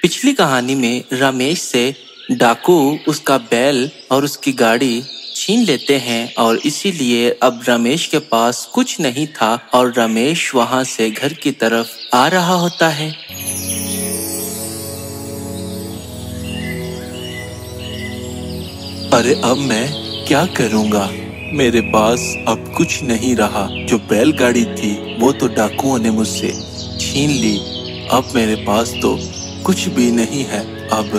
पिछली कहानी में रमेश से डाकू उसका बैल और उसकी गाड़ी छीन लेते हैं और इसीलिए अब रमेश के पास कुछ नहीं था और रमेश वहां से घर की तरफ आ रहा होता है। अरे अब मैं क्या करूंगा? मेरे पास अब कुछ नहीं रहा। जो बैलगाड़ी थी वो तो डाकुओं ने मुझसे छीन ली। अब मेरे पास तो कुछ भी नहीं है। अब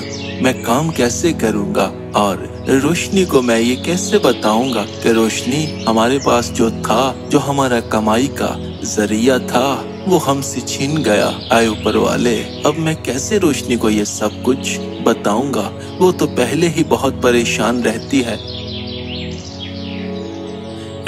मैं काम कैसे करूंगा? और रोशनी को मैं ये कैसे बताऊंगा कि रोशनी, हमारे पास जो था, जो हमारा कमाई का जरिया था, वो हमसे छीन गया। आए ऊपर वाले, अब मैं कैसे रोशनी को ये सब कुछ बताऊंगा? वो तो पहले ही बहुत परेशान रहती है।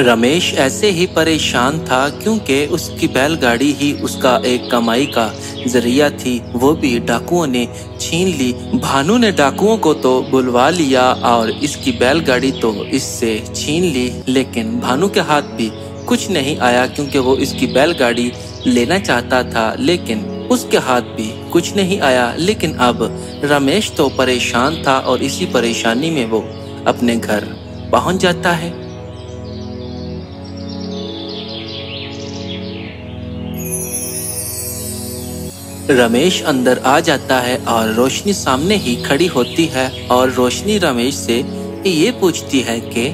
रमेश ऐसे ही परेशान था क्योंकि उसकी बैलगाड़ी ही उसका एक कमाई का जरिया थी, वो भी डाकुओं ने छीन ली। भानु ने डाकुओं को तो बुलवा लिया और इसकी बैलगाड़ी तो इससे छीन ली, लेकिन भानु के हाथ भी कुछ नहीं आया क्योंकि वो इसकी बैलगाड़ी लेना चाहता था, लेकिन उसके हाथ भी कुछ नहीं आया। लेकिन अब रमेश तो परेशान था और इसी परेशानी में वो अपने घर पहुंच जाता है। रमेश अंदर आ जाता है और रोशनी सामने ही खड़ी होती है और रोशनी रमेश से ये पूछती है कि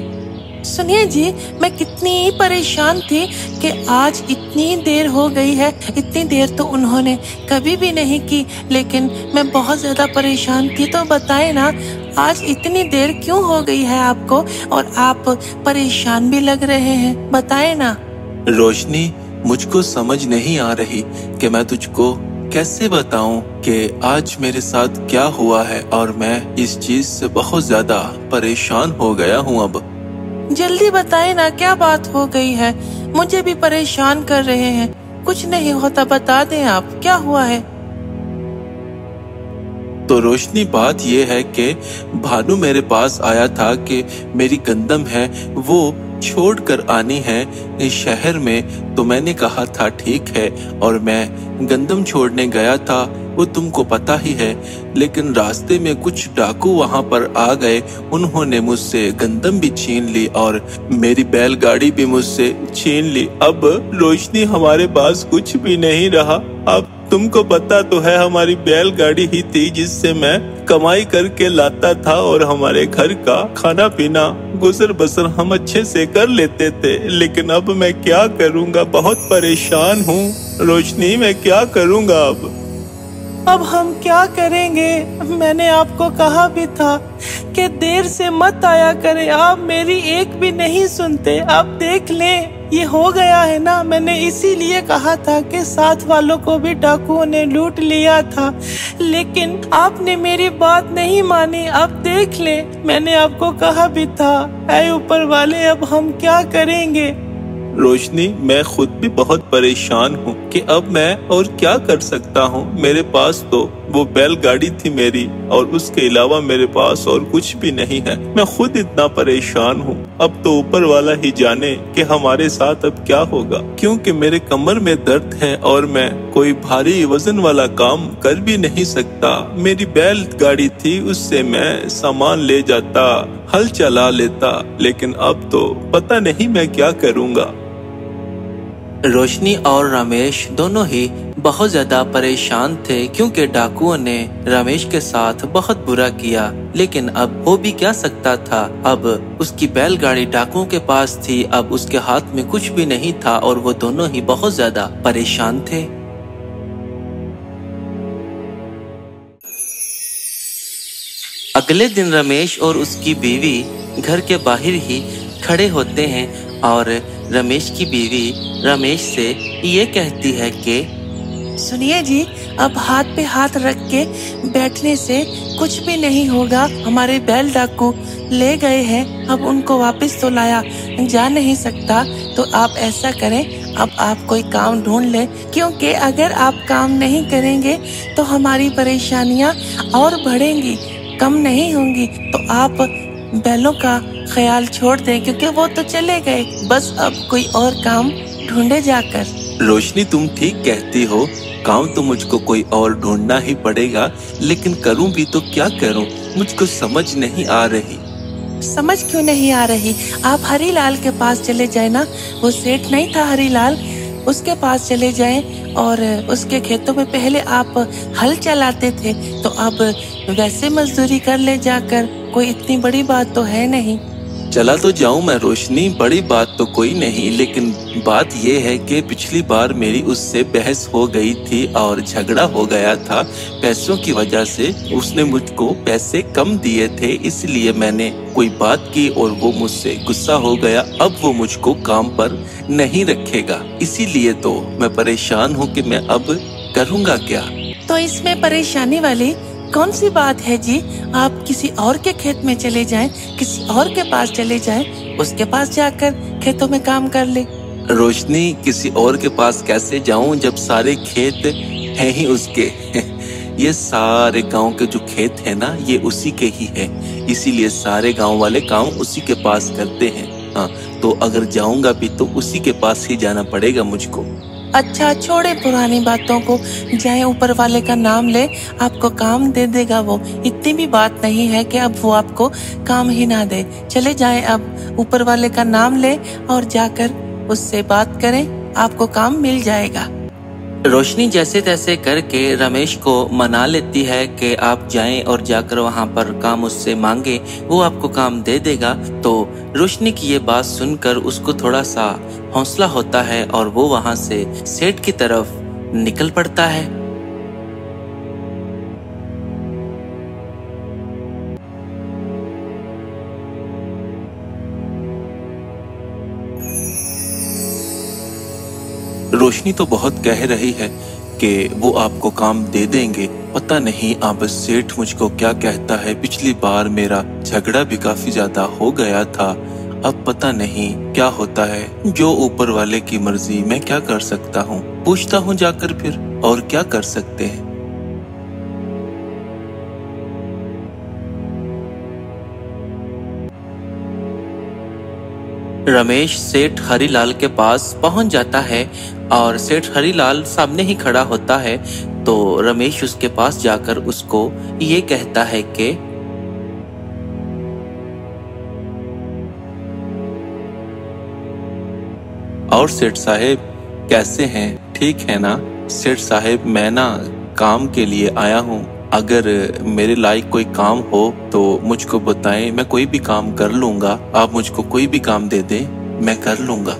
सुनिए जी, मैं कितनी परेशान थी कि आज इतनी देर हो गई है। इतनी देर तो उन्होंने कभी भी नहीं की, लेकिन मैं बहुत ज्यादा परेशान थी। तो बताए ना, आज इतनी देर क्यों हो गई है आपको, और आप परेशान भी लग रहे हैं, बताए ना। रोशनी, मुझको समझ नहीं आ रही कि मैं तुझको कैसे बताऊं कि आज मेरे साथ क्या हुआ है, और मैं इस चीज से बहुत ज्यादा परेशान हो गया हूं। अब जल्दी बताए ना, क्या बात हो गई है? मुझे भी परेशान कर रहे हैं। कुछ नहीं होता, बता दें आप, क्या हुआ है? तो रोशनी, बात ये है कि भानु मेरे पास आया था कि मेरी गंदम है वो छोड़ कर आनी है शहर में। तो मैंने कहा था ठीक है, और मैं गंदम छोड़ने गया था, वो तुमको पता ही है। लेकिन रास्ते में कुछ डाकू वहां पर आ गए, उन्होंने मुझसे गंदम भी छीन ली और मेरी बैलगाड़ी भी मुझसे छीन ली। अब रोशनी, हमारे पास कुछ भी नहीं रहा। अब तुमको पता तो है, हमारी बैलगाड़ी ही थी जिससे मैं कमाई करके लाता था और हमारे घर का खाना पीना गुजर बसर हम अच्छे से कर लेते थे। लेकिन अब मैं क्या करूंगा? बहुत परेशान हूँ रोशनी, मैं क्या करूंगा अब हम क्या करेंगे? मैंने आपको कहा भी था कि देर से मत आया करें, आप मेरी एक भी नहीं सुनते। आप देख लें, ये हो गया है ना। मैंने इसीलिए कहा था कि साथ वालों को भी डाकुओं ने लूट लिया था, लेकिन आपने मेरी बात नहीं मानी। अब देख ले, मैंने आपको कहा भी था। ऐ ऊपर वाले, अब हम क्या करेंगे? रोशनी, मैं खुद भी बहुत परेशान हूँ कि अब मैं और क्या कर सकता हूँ। मेरे पास तो वो बैलगाड़ी थी मेरी, और उसके अलावा मेरे पास और कुछ भी नहीं है। मैं खुद इतना परेशान हूँ। अब तो ऊपर वाला ही जाने कि हमारे साथ अब क्या होगा, क्योंकि मेरे कमर में दर्द है और मैं कोई भारी वजन वाला काम कर भी नहीं सकता। मेरी बैलगाड़ी थी, उससे मैं सामान ले जाता, हल चला लेता, लेकिन अब तो पता नहीं मैं क्या करूँगा। रोशनी और रमेश दोनों ही बहुत ज्यादा परेशान थे क्योंकि डाकुओं ने रमेश के साथ बहुत बुरा किया, लेकिन अब हो भी क्या सकता था। अब उसकी बैलगाड़ी डाकुओं के पास थी, अब उसके हाथ में कुछ भी नहीं था और वो दोनों ही बहुत ज्यादा परेशान थे। अगले दिन रमेश और उसकी बीवी घर के बाहर ही खड़े होते हैं और रमेश की बीवी रमेश से ये कहती है कि सुनिए जी, अब हाथ पे हाथ रख के बैठने से कुछ भी नहीं होगा। हमारे बैल डाकू ले गए हैं, अब उनको वापस तो लाया जा नहीं सकता। तो आप ऐसा करें, अब आप कोई काम ढूंढ लें, क्योंकि अगर आप काम नहीं करेंगे तो हमारी परेशानियां और बढ़ेंगी, कम नहीं होंगी। तो आप बैलों का ख्याल छोड़ दें, क्योंकि वो तो चले गए। बस अब कोई और काम ढूंढे जाकर। रोशनी, तुम ठीक कहती हो, काम तो मुझको कोई और ढूंढना ही पड़ेगा, लेकिन करूं भी तो क्या करूं, मुझको समझ नहीं आ रही। समझ क्यों नहीं आ रही? आप हरीलाल के पास चले जाए ना, वो सेठ नहीं था हरीलाल, उसके पास चले जाएं और उसके खेतों में पहले आप हल चलाते थे, तो अब वैसे मजदूरी कर ले जाकर, कोई इतनी बड़ी बात तो है नहीं। चला तो जाऊं मैं रोशनी, बड़ी बात तो कोई नहीं, लेकिन बात यह है कि पिछली बार मेरी उससे बहस हो गई थी और झगड़ा हो गया था पैसों की वजह से। उसने मुझको पैसे कम दिए थे, इसलिए मैंने कोई बात की और वो मुझसे गुस्सा हो गया। अब वो मुझको काम पर नहीं रखेगा, इसीलिए तो मैं परेशान हूँ कि मैं अब करूँगा क्या। तो इसमें परेशानी वाली कौन सी बात है जी? आप किसी और के खेत में चले जाएं, किसी और के पास चले जाएं, उसके पास जाकर खेतों में काम कर ले। रोशनी, किसी और के पास कैसे जाऊं जब सारे खेत हैं ही उसके। ये सारे गांव के जो खेत है ना, ये उसी के ही है, इसीलिए सारे गांव वाले काम उसी के पास करते हैं। हाँ, तो अगर जाऊंगा भी तो उसी के पास ही जाना पड़ेगा मुझको। अच्छा, छोड़े पुरानी बातों को, जाए ऊपर वाले का नाम ले, आपको काम दे देगा वो। इतनी भी बात नहीं है कि अब वो आपको काम ही ना दे। चले जाए, अब ऊपर वाले का नाम ले और जाकर उससे बात करें, आपको काम मिल जाएगा। रोशनी जैसे तैसे करके रमेश को मना लेती है कि आप जाएं और जाकर वहां पर काम उससे मांगे, वो आपको काम दे देगा। तो रोशनी की ये बात सुनकर उसको थोड़ा सा हौसला होता है और वो वहां से सेठ की तरफ निकल पड़ता है। रोशनी तो बहुत कह रही है कि वो आपको काम दे देंगे, पता नहीं अब सेठ मुझको क्या कहता है। पिछली बार मेरा झगड़ा भी काफी ज्यादा हो गया था, अब पता नहीं क्या होता है। जो ऊपर वाले की मर्जी, मैं क्या कर सकता हूँ। पूछता हूँ जाकर फिर, और क्या कर सकते हैं। रमेश सेठ हरीलाल के पास पहुंच जाता है और सेठ हरीलाल सामने ही खड़ा होता है। तो रमेश उसके पास जाकर उसको ये कहता है कि और सेठ साहेब कैसे हैं, ठीक है ना? सेठ साहेब, मैं ना काम के लिए आया हूँ, अगर मेरे लायक कोई काम हो तो मुझको बताएं, मैं कोई भी काम कर लूंगा। आप मुझको कोई भी काम दे दें, मैं कर लूंगा।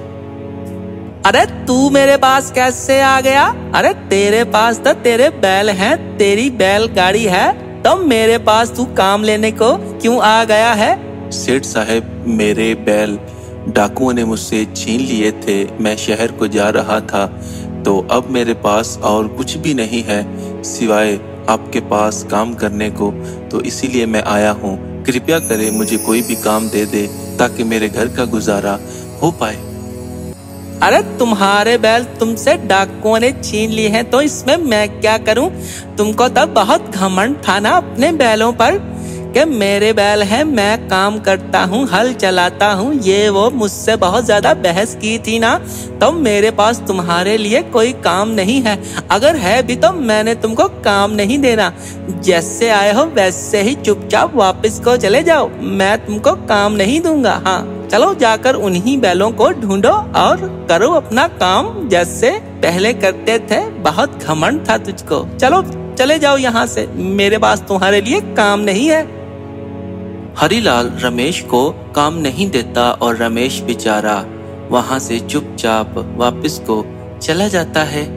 अरे तू मेरे पास कैसे आ गया? अरे तेरे पास तो तेरे बैल हैं, तेरी बैलगाड़ी है, तो मेरे पास तू काम लेने को क्यों आ गया है? सेठ साहब, मेरे बैल डाकुओं ने मुझसे छीन लिए थे। मैं शहर को जा रहा था, तो अब मेरे पास और कुछ भी नहीं है सिवाय आपके पास काम करने को, तो इसीलिए मैं आया हूँ। कृपया करें, मुझे कोई भी काम दे दे ताकि मेरे घर का गुजारा हो पाए। अरे तुम्हारे बैल तुमसे डाकुओं ने छीन लिए हैं, तो इसमें मैं क्या करूं? तुमको तो बहुत घमंड था ना अपने बैलों पर कि मेरे बैल हैं, मैं काम करता हूँ, हल चलाता हूँ, ये वो मुझसे बहुत ज्यादा बहस की थी ना, तो मेरे पास तुम्हारे लिए कोई काम नहीं है। अगर है भी तो मैंने तुमको काम नहीं देना। जैसे आए हो वैसे ही चुपचाप वापस को चले जाओ, मैं तुमको काम नहीं दूंगा। हाँ, चलो जाकर उन्हीं बैलों को ढूंढो और करो अपना काम जैसे पहले करते थे। बहुत घमंड था तुझको, चलो चले जाओ यहाँ से, मेरे पास तुम्हारे लिए काम नहीं है। हरीलाल रमेश को काम नहीं देता और रमेश बेचारा वहां से चुपचाप वापस को चला जाता है।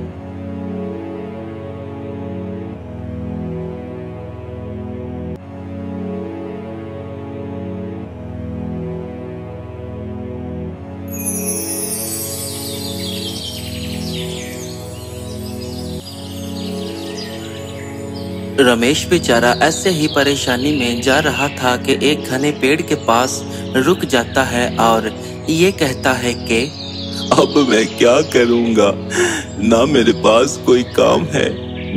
रमेश बेचारा ऐसे ही परेशानी में जा रहा था कि एक घने पेड़ के पास रुक जाता है और ये कहता है कि अब मैं क्या करूंगा? ना मेरे पास कोई काम है,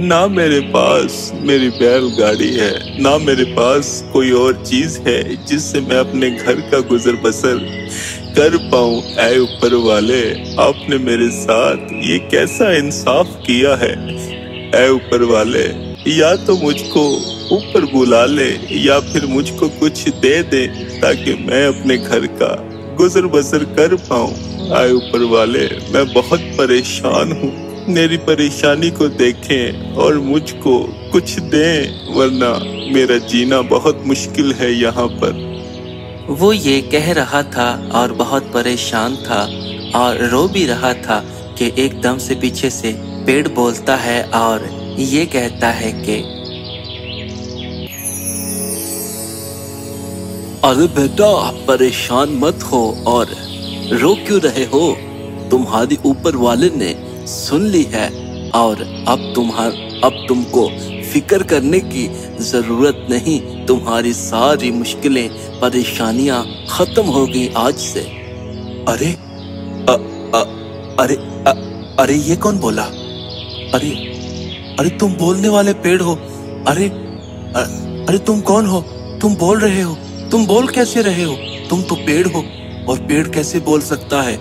ना मेरे पास मेरी बैलगाड़ी है, ना मेरे पास कोई और चीज है जिससे मैं अपने घर का गुजर बसर कर पाऊं। ऐ ऊपर वाले, आपने मेरे साथ ये कैसा इंसाफ किया है। ऐ ऊपर वाले, या तो मुझको ऊपर बुला ले या फिर मुझको कुछ दे दे ताकि मैं अपने घर का गुजर बसर कर पाऊं। आए ऊपर वाले, मैं बहुत परेशान हूँ, मेरी परेशानी को देखें और मुझको कुछ दें, वरना मेरा जीना बहुत मुश्किल है यहाँ पर। वो ये कह रहा था और बहुत परेशान था और रो भी रहा था कि एकदम से पीछे से पेड़ बोलता है और ये कहता है कि अरे बेटा, परेशान मत हो और रो क्यों रहे हो। तुम्हारी ऊपर वाले ने सुन ली है और अब तुमको फिक्र करने की जरूरत नहीं। तुम्हारी सारी मुश्किलें परेशानियां खत्म हो गई आज से। अरे अरे ये कौन बोला। अरे तुम बोलने वाले पेड़ हो। अरे तुम कौन हो। तुम बोल रहे हो। तुम बोल कैसे रहे हो। तुम तो पेड़ हो और पेड़ कैसे बोल सकता है।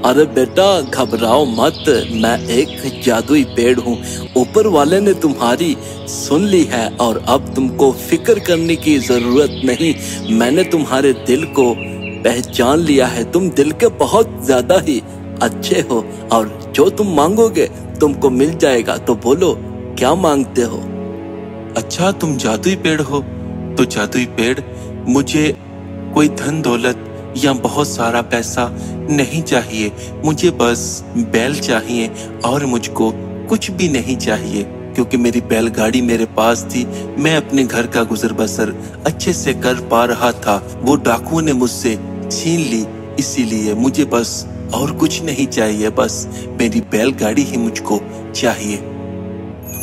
अरे बेटा, घबराओ मत, मैं एक जादुई पेड़ हूँ। ऊपर वाले ने तुम्हारी सुन ली है और अब तुमको फिक्र करने की जरूरत नहीं। मैंने तुम्हारे दिल को पहचान लिया है। तुम दिल के बहुत ज्यादा ही अच्छे हो और जो तुम मांगोगे तुमको मिल जाएगा। तो बोलो, क्या मांगते हो। अच्छा, तुम जादुई पेड़ हो तो जादुई पेड़, मुझे कोई धन दौलत या बहुत सारा पैसा नहीं चाहिए। मुझे बस बैल चाहिए और मुझको कुछ भी नहीं चाहिए, क्योंकि मेरी बैलगाड़ी मेरे पास थी। मैं अपने घर का गुजर बसर अच्छे से कर पा रहा था। वो डाकुओं ने मुझसे छीन ली, इसीलिए मुझे बस और कुछ नहीं चाहिए। बस मेरी बैलगाड़ी ही मुझको चाहिए।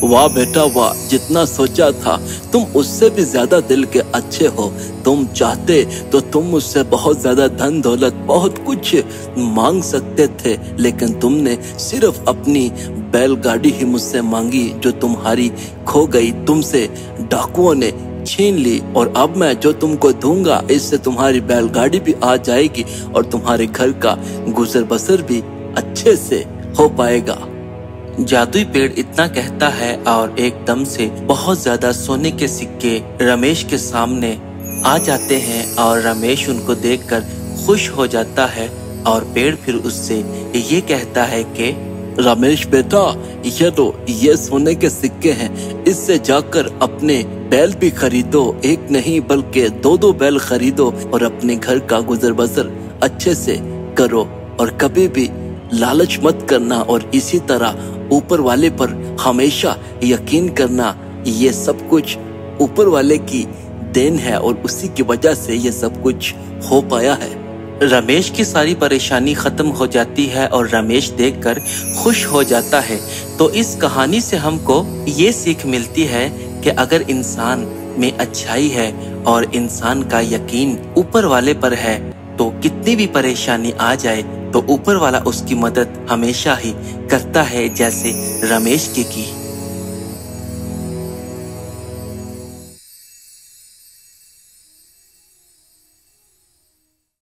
वाह बेटा वाह, जितना सोचा था तुम उससे भी ज्यादा दिल के अच्छे हो। तुम चाहते तो तुम मुझसे बहुत ज्यादा धन दौलत, बहुत कुछ मांग सकते थे, लेकिन तुमने सिर्फ अपनी बैलगाड़ी ही मुझसे मांगी, जो तुम्हारी खो गई, तुमसे डाकुओं ने छीन ली। और अब मैं जो तुमको दूंगा, इससे तुम्हारी बैलगाड़ी भी आ जाएगी और तुम्हारे घर का गुजर बसर भी अच्छे से हो पाएगा। जादुई पेड़ इतना कहता है और एकदम से बहुत ज्यादा सोने के सिक्के रमेश के सामने आ जाते हैं और रमेश उनको देखकर खुश हो जाता है। और पेड़ फिर उससे ये कहता है कि रमेश बेटा, ये सोने के सिक्के हैं, इससे जाकर अपने बैल भी खरीदो। एक नहीं बल्कि दो बैल खरीदो और अपने घर का गुजर बसर अच्छे से करो और कभी भी लालच मत करना। और इसी तरह ऊपर वाले पर हमेशा यकीन करना। ये सब कुछ ऊपर वाले की देन है और उसी की वजह से ये सब कुछ हो पाया है। रमेश की सारी परेशानी खत्म हो जाती है और रमेश देखकर खुश हो जाता है। तो इस कहानी से हमको ये सीख मिलती है कि अगर इंसान में अच्छाई है और इंसान का यकीन ऊपर वाले पर है, तो कितनी भी परेशानी आ जाए तो ऊपर वाला उसकी मदद हमेशा ही करता है, जैसे रमेश की